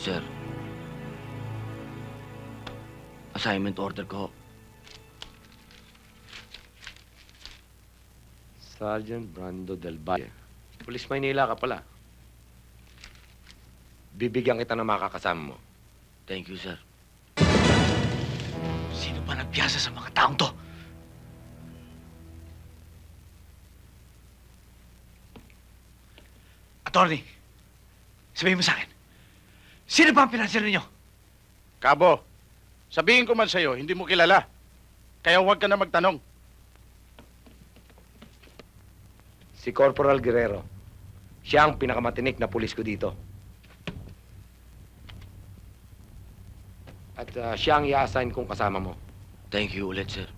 Sir, assignment order ko. Sergeant Brando Del Valle. Pulis Maynila ka pala. Bibigyan kita ng makakasama mo. Thank you, sir. Sino ba nagpiyasa sa mga taong to? Attorney, sabihin mo sa akin, sino ba ang pinansyal ninyo? Kabo, sabihin ko man sa'yo, hindi mo kilala. Kaya huwag ka na magtanong. Si Corporal Guerrero. Siya ang pinakamatinik na pulis ko dito. At siya ang i-assign kong kasama mo. Thank you ulit, sir.